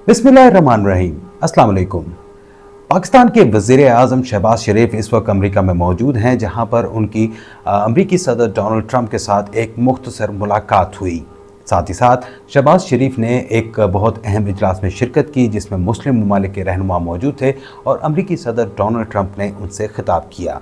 बिस्मिल्लाहिर्रहमानिर्रहीम। अस्सलाम वालेकुम। पाकिस्तान के वज़ीर आज़म शहबाज शरीफ इस वक्त अमेरिका में मौजूद हैं, जहां पर उनकी अमेरिकी सदर डोनाल्ड ट्रंप के साथ एक मुख्तसर मुलाकात हुई। साथ ही साथ शहबाज शरीफ ने एक बहुत अहम इजलास में शिरकत की, जिसमें मुस्लिम ममालिक के रहनुमा मौजूद थे और अमेरिकी सदर डोनाल्ड ट्रंप ने उनसे खिताब किया।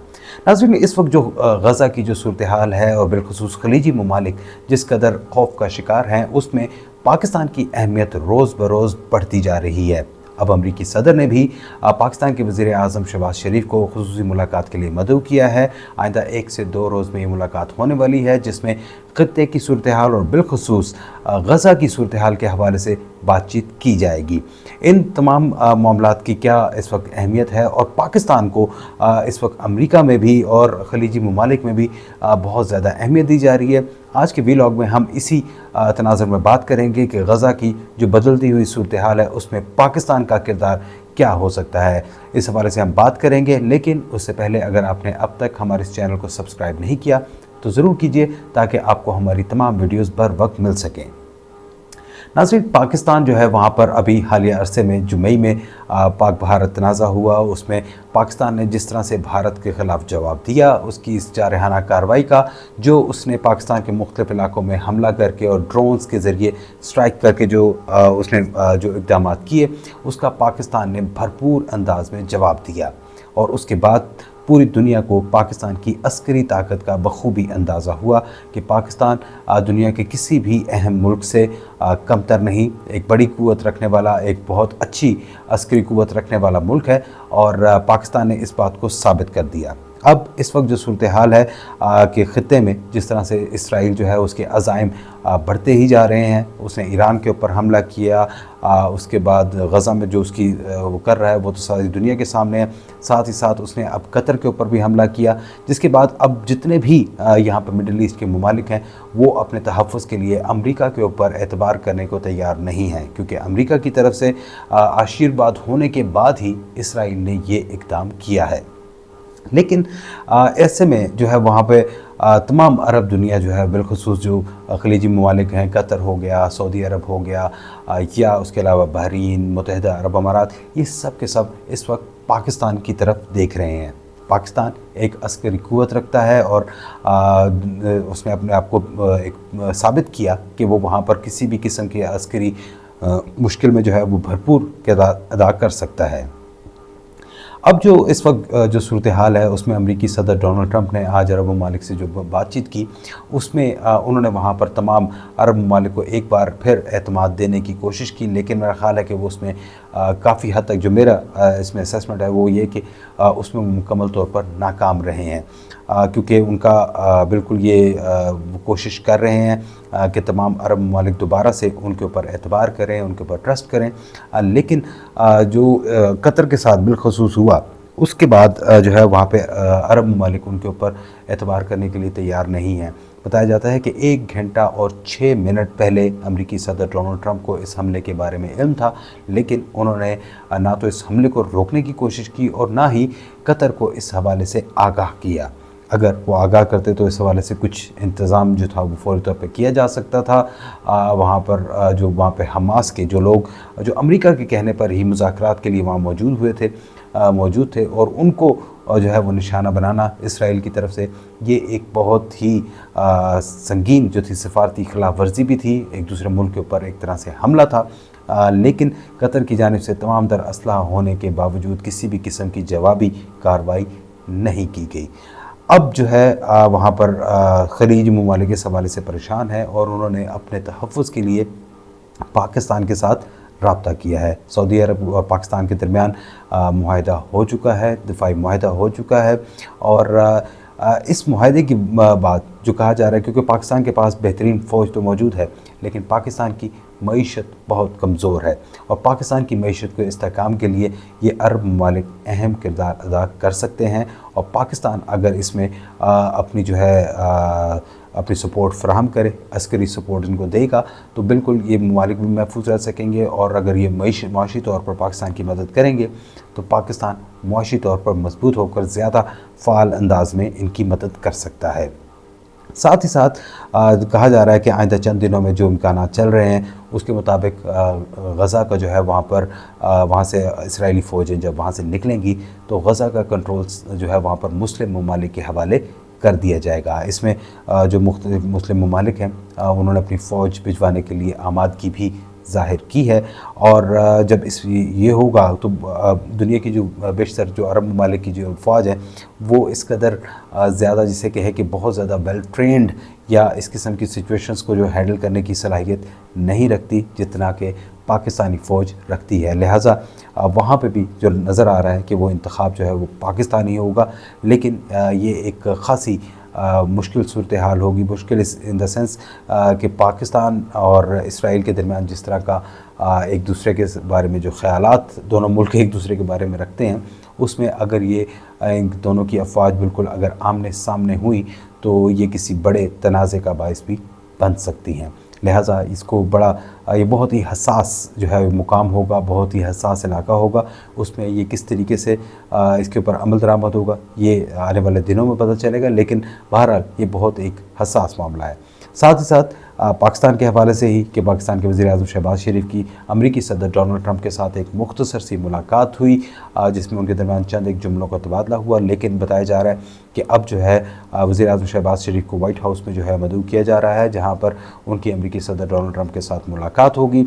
नाज़रीन, इस वक्त जो गज़ा की जो सूरत हाल है और बिलखुसूस खलीजी ममालिक जिस कदर खौफ का शिकार हैं, उसमें पाकिस्तान की अहमियत रोज़ बरोज़ बढ़ती जा रही है। अब अमरीकी सदर ने भी पाकिस्तान के वज़ीर आज़म शहबाज शरीफ को खुसूसी मुलाकात के लिए मदऊ किया है। आइंदा 1 से 2 रोज़ में ये मुलाकात होने वाली है, जिसमें ख़ित्ते की सूरत हाल और बिलखुसूस गज़ा की सूरत हाल के हवाले से बातचीत की जाएगी। इन तमाम मामलात की क्या इस वक्त अहमियत है और पाकिस्तान को इस वक्त अमेरिका में भी और खलीजी ममालिक में भी बहुत ज़्यादा अहमियत दी जा रही है। आज के व्लॉग में हम इसी तनाज़ुर में बात करेंगे कि गज़ा की जो बदलती हुई सूरत हाल है, उसमें पाकिस्तान का किरदार क्या हो सकता है। इस हवाले से हम बात करेंगे, लेकिन उससे पहले अगर आपने अब तक हमारे इस चैनल को सब्सक्राइब नहीं किया तो ज़रूर कीजिए, ताकि आपको हमारी तमाम वीडियोज़ बर वक्त मिल सकें। नाज़रीन, पाकिस्तान जो है वहाँ पर अभी हालिया अरसे में जो मई में पाक भारत तनाज़ा हुआ, उसमें पाकिस्तान ने जिस तरह से भारत के ख़िलाफ़ जवाब दिया, उसकी इस जारहाना कार्रवाई का जो उसने पाकिस्तान के मुख्तलिफ़ इलाकों में हमला करके और ड्रोन्स के ज़रिए स्ट्राइक करके जो उसने जो इक़दाम किए, उसका पाकिस्तान ने भरपूर अंदाज में जवाब दिया। और उसके बाद पूरी दुनिया को पाकिस्तान की अस्करी ताकत का बखूबी अंदाज़ा हुआ कि पाकिस्तान दुनिया के किसी भी अहम मुल्क से कमतर नहीं, एक बड़ी क़ुव्वत रखने वाला, एक बहुत अच्छी अस्करी क़ुव्वत रखने वाला मुल्क है। और पाकिस्तान ने इस बात को साबित कर दिया। अब इस वक्त जो सूरत हाल है कि ख़ित्ते में जिस तरह से इसराइल जो है उसके अज़ाइम बढ़ते ही जा रहे हैं। उसने ईरान के ऊपर हमला किया, उसके बाद गज़ा में जो उसकी वो कर रहा है वो तो सारी दुनिया के सामने है। साथ ही साथ उसने अब कतर के ऊपर भी हमला किया, जिसके बाद अब जितने भी यहाँ पर मिडल ईस्ट के ममालिक हैं वो अपने तहफ़्फ़ुज़ के लिए अमेरिका के ऊपर एतबार करने को तैयार नहीं हैं, क्योंकि अमेरिका की तरफ से आशीर्वाद होने के बाद ही इसराइल ने ये इक़दाम किया है। लेकिन ऐसे में जो है वहाँ पे तमाम अरब दुनिया जो है, बिलखुसूस जो खलीजी ममालिक हैं, कतर हो गया, सऊदी अरब हो गया, या उसके अलावा बहरीन, मुत्तहिदा अरब अमारात, ये सब के सब इस वक्त पाकिस्तान की तरफ देख रहे हैं। पाकिस्तान एक अस्करी क़ुव्वत रखता है और उसने अपने आप को एक साबित किया कि वो वहाँ पर किसी भी किस्म की अस्करी मुश्किल में जो है वो भरपूर किरदार अदा कर सकता है। अब जो इस वक्त जो सूरत हाल है, उसमें अमेरिकी सदर डोनाल्ड ट्रंप ने आज अरब ममालिक से जो बातचीत की, उसमें उन्होंने वहाँ पर तमाम अरब ममालिक को एक बार फिर एतमाद देने की कोशिश की। लेकिन मेरा ख़्याल है कि वो उसमें काफ़ी हद तक, जो मेरा इसमें असेसमेंट है वो ये कि उसमें मुकम्मल तौर पर नाकाम रहे हैं, क्योंकि उनका बिल्कुल ये कोशिश कर रहे हैं कि तमाम अरब ममालिक दोबारा से उनके ऊपर एतबार करें, उनके ऊपर ट्रस्ट करें। लेकिन जो कतर के साथ बिलखुसूस हुआ, उसके बाद जो है वहाँ पे अरब ममालिक उनके ऊपर एतबार करने के लिए तैयार नहीं हैं। बताया जाता है कि 1 घंटा और 6 मिनट पहले अमेरिकी सदर डोनाल्ड ट्रंप को इस हमले के बारे में इल्म था, लेकिन उन्होंने ना तो इस हमले को रोकने की कोशिश की और ना ही कतर को इस हवाले से आगाह किया। अगर वो आगाह करते तो इस हवाले से कुछ इंतज़ाम जो था वो फ़ौरी तौर पे किया जा सकता था। वहाँ पर जो वहाँ पे हमास के जो लोग जो अमेरिका के कहने पर ही मुज़ाकरात के लिए वहाँ मौजूद थे और उनको जो है वो निशाना बनाना इसराइल की तरफ से ये एक बहुत ही संगीन जो थी सिफारती खिलाफ वर्जी भी थी, एक दूसरे मुल्क के ऊपर एक तरह से हमला था। लेकिन कतर की जानिब से तमाम तर असलाह होने के बावजूद किसी भी किस्म की जवाबी कार्रवाई नहीं की गई। अब जो है वहाँ पर खलीजी ममालिक इस हवाले से परेशान है और उन्होंने अपने तहफ़्फ़ुज़ के लिए पाकिस्तान के साथ रब्ता किया है। सऊदी अरब और पाकिस्तान के दरमियान मुआहिदा हो चुका है, दिफाई मुआहिदा हो चुका है। और इस मुआहिदे की बात जो कहा जा रहा है, क्योंकि पाकिस्तान के पास बेहतरीन फ़ौज तो मौजूद है, लेकिन पाकिस्तान की मईशत बहुत कमज़ोर है और पाकिस्तान की मईशत को इस्तेहकाम के लिए ये अरब ममालिक अहम किरदार अदा कर सकते हैं। और पाकिस्तान अगर इसमें अपनी जो है अपनी सपोर्ट फ़राहम करे, अस्करी सपोर्ट इनको देगा, तो बिल्कुल ये ममालिक भी महफूज रह सकेंगे। और अगर ये मुआशी तौर पर पाकिस्तान की मदद करेंगे तो पाकिस्तान मुआशी तौर पर मजबूत होकर ज़्यादा फ़ाल अंदाज में इनकी मदद कर सकता है। साथ ही साथ कहा जा रहा है कि आइंदा चंद दिनों में जो इम्कानात चल रहे हैं उसके मुताबिक गज़ा का जो है वहाँ पर वहाँ से इसराइली फ़ौजें जब वहाँ से निकलेंगी तो गज़ा का कंट्रोल जो है वहाँ पर मुस्लिम ममालिक के हवाले कर दिया जाएगा। इसमें जो मुख्तलिफ मुस्लिम ममालिक हैं उन्होंने अपनी फ़ौज भिजवाने के लिए आमादगी भी ज़ाहिर की है। और जब ये होगा तो दुनिया की जो बेशतर जो अरब ममालिक की जो फ़ौज है वो इस कदर ज़्यादा जिसे कहे कि बहुत ज़्यादा वेल ट्रेंड या इस किस्म की सिचुएशंस को जो हैंडल करने की सलाहियत नहीं रखती जितना कि पाकिस्तानी फ़ौज रखती है। लिहाजा वहाँ पे भी जो नज़र आ रहा है कि वो इंतखाब जो है वो पाकिस्तानी होगा, लेकिन ये एक ख़ासी मुश्किल सूरत हाल होगी। मुश्किल इन द सेंस कि पाकिस्तान और इसराइल के दरमियान जिस तरह का एक दूसरे के बारे में जो ख़यालात दोनों मुल्क एक दूसरे के बारे में रखते हैं, उसमें अगर ये इन दोनों की अफवाज बिल्कुल अगर आमने सामने हुई तो ये किसी बड़े तनाज़े का बाइस भी बन सकती हैं। लिहाजा इसको बड़ा ये बहुत ही हसास जो है मुकाम होगा, बहुत ही हसास इलाका होगा। उसमें ये किस तरीके से इसके ऊपर अमल दरामद होगा ये आने वाले दिनों में पता चलेगा, लेकिन बहरहाल ये बहुत एक हसास मामला है। साथ ही साथ पाकिस्तान के हवाले से ही कि पाकिस्तान के वज़ीर-ए-आज़म शहबाज शरीफ की अमरीकी सदर डोनाल्ड ट्रंप के साथ एक मुख्तसर सी मुलाकात हुई जिसमें उनके दरमियान चंद एक जुमलों का तबादला हुआ, लेकिन बताया जा रहा है कि अब जो है वज़ीर-ए-आज़म शहबाज शरीफ को वाइट हाउस में जो है मदऊ किया जा रहा है, जहाँ पर उनकी अमरीकी सदर डोनाल्ड ट्रंप के साथ मुलाकात होगी।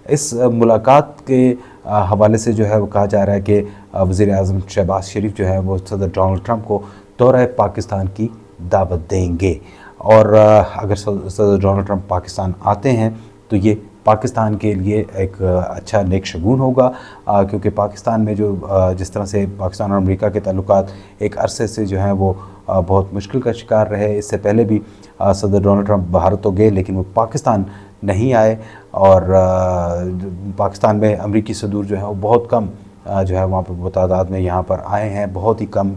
इस मुलाकात के हवाले से जो है वो कहा जा रहा है कि वज़ीर-ए-आज़म शहबाज शरीफ जो है वो सदर डोनाल्ड ट्रंप को दौरा पाकिस्तान की दावत देंगे। और अगर सदर डोनाल्ड ट्रंप पाकिस्तान आते हैं तो ये पाकिस्तान के लिए एक अच्छा नेक शगुन होगा, क्योंकि पाकिस्तान में जो जिस तरह से पाकिस्तान और अमेरिका के ताल्लुकात एक अरसे से जो हैं वो बहुत मुश्किल का शिकार रहे। इससे पहले भी सदर डोनाल्ड ट्रंप भारत तो गए लेकिन वो पाकिस्तान नहीं आए, और पाकिस्तान में अमरीकी सदूर जो है वो बहुत कम जो है वहाँ पर तादाद में यहाँ पर आए हैं, बहुत ही कम।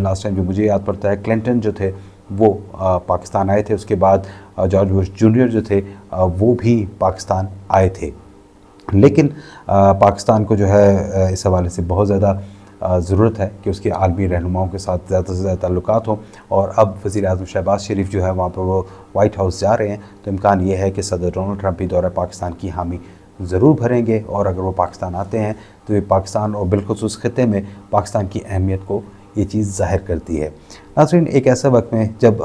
लास्ट टाइम जो मुझे याद पड़ता है क्लिंटन जो थे वो पाकिस्तान आए थे, उसके बाद जॉर्ज बुश जूनियर जो थे वो भी पाकिस्तान आए थे। लेकिन पाकिस्तान को जो है इस हवाले से बहुत ज़्यादा ज़रूरत है कि उसके आलमी रहनुमाओं के साथ ज़्यादा से ज़्यादा ताल्लुकात हों, और अब वज़ीर-ए-आज़म शहबाज शरीफ जो है वहाँ पर वो वाइट हाउस जा रहे हैं तो इम्कान ये है कि सदर डोनाल्ड ट्रंप भी दौरा पाकिस्तान की हामी ज़रूर भरेंगे, और अगर वो पाकिस्तान आते हैं तो ये पाकिस्तान और बिलखुसूस ख़ित्ते में पाकिस्तान की अहमियत को ये चीज़ ज़ाहिर करती है। नाज़रीन, एक ऐसा वक्त में जब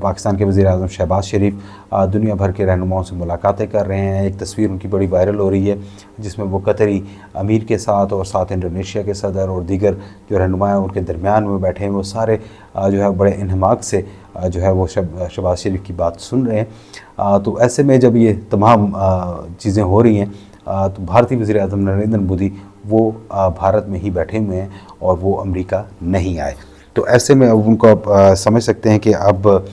पाकिस्तान के वज़ीर-ए-आज़म शहबाज शरीफ दुनिया भर के रहनुमाओं से मुलाकातें कर रहे हैं, एक तस्वीर उनकी बड़ी वायरल हो रही है जिसमें वो कतरी अमीर के साथ और साथ इंडोनेशिया के सदर और दीगर जो रहनुमा हैं उनके दरमियान में बैठे हैं, वो सारे जो है बड़े इन्हमाक से जो है वो शहबाज शरीफ की बात सुन रहे हैं। तो ऐसे में जब ये तमाम चीज़ें हो रही हैं तो भारतीय वज़ीर-ए-आज़म नरेंद्र मोदी वो भारत में ही बैठे हुए हैं और वो अमेरिका नहीं आए। तो ऐसे में अब उनको आप समझ सकते हैं कि अब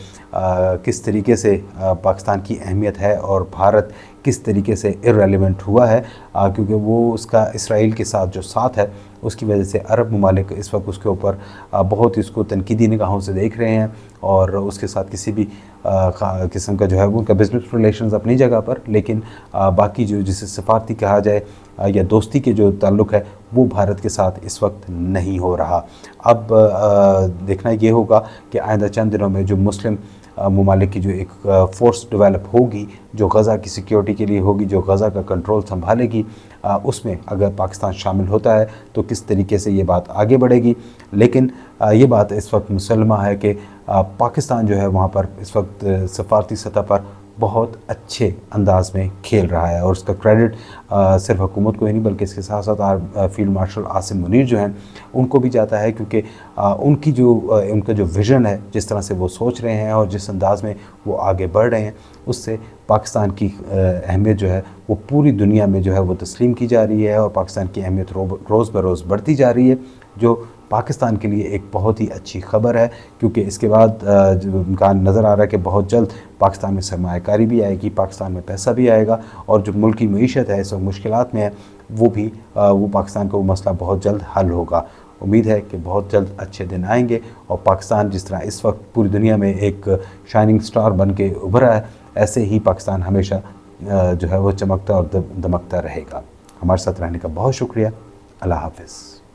किस तरीके से पाकिस्तान की अहमियत है और भारत किस तरीके से इर्रेलेवेंट हुआ है, क्योंकि वो उसका इसराइल के साथ जो साथ है उसकी वजह से अरब ममालिक इस वक्त उसके ऊपर बहुत ही उसको तनकीदी निगाहों से देख रहे हैं, और उसके साथ किसी भी किस्म का जो है वो उनका बिज़नेस रिलेशंस अपनी जगह पर, लेकिन बाकी जो जिसे सफारती कहा जाए या दोस्ती के जो ताल्लुक़ है वो भारत के साथ इस वक्त नहीं हो रहा। अब देखना ये होगा कि आइंदा चंद दिनों में जो मुस्लिम ममालिक की जो एक फ़ोर्स डेवलप होगी जो गज़ा की सिक्योरिटी के लिए होगी, जो गज़ा का कंट्रोल संभालेगी, उसमें अगर पाकिस्तान शामिल होता है तो किस तरीके से ये बात आगे बढ़ेगी। लेकिन ये बात इस वक्त मुसलमा है कि पाकिस्तान जो है वहाँ पर इस वक्त सफारती सतह पर बहुत अच्छे अंदाज में खेल रहा है, और उसका क्रेडिट सिर्फ हुकूमत को ही नहीं बल्कि इसके साथ साथ फील्ड मार्शल आसिम मुनीर जो हैं उनको भी जाता है, क्योंकि उनका जो विज़न है, जिस तरह से वो सोच रहे हैं और जिस अंदाज में वो आगे बढ़ रहे हैं, उससे पाकिस्तान की अहमियत जो है वो पूरी दुनिया में जो है वो तस्लीम की जा रही है, और पाकिस्तान की अहमियत रोज़ बरोज़ बढ़ती जा रही है, जो पाकिस्तान के लिए एक बहुत ही अच्छी खबर है। क्योंकि इसके बाद जो इम्कान नज़र आ रहा है कि बहुत जल्द पाकिस्तान में सरमायाकारी भी आएगी, पाकिस्तान में पैसा भी आएगा, और जो मुल्क की मईशत है इस वक्त मुश्किलात में है वो पाकिस्तान का वो मसला बहुत जल्द हल होगा। उम्मीद है कि बहुत जल्द अच्छे दिन आएंगे और पाकिस्तान जिस तरह इस वक्त पूरी दुनिया में एक शाइनिंग स्टार बन के उभरा है, ऐसे ही पाकिस्तान हमेशा जो है वो चमकता और दमकता रहेगा। हमारे साथ रहने का बहुत शुक्रिया। अल्लाह हाफ़िज़।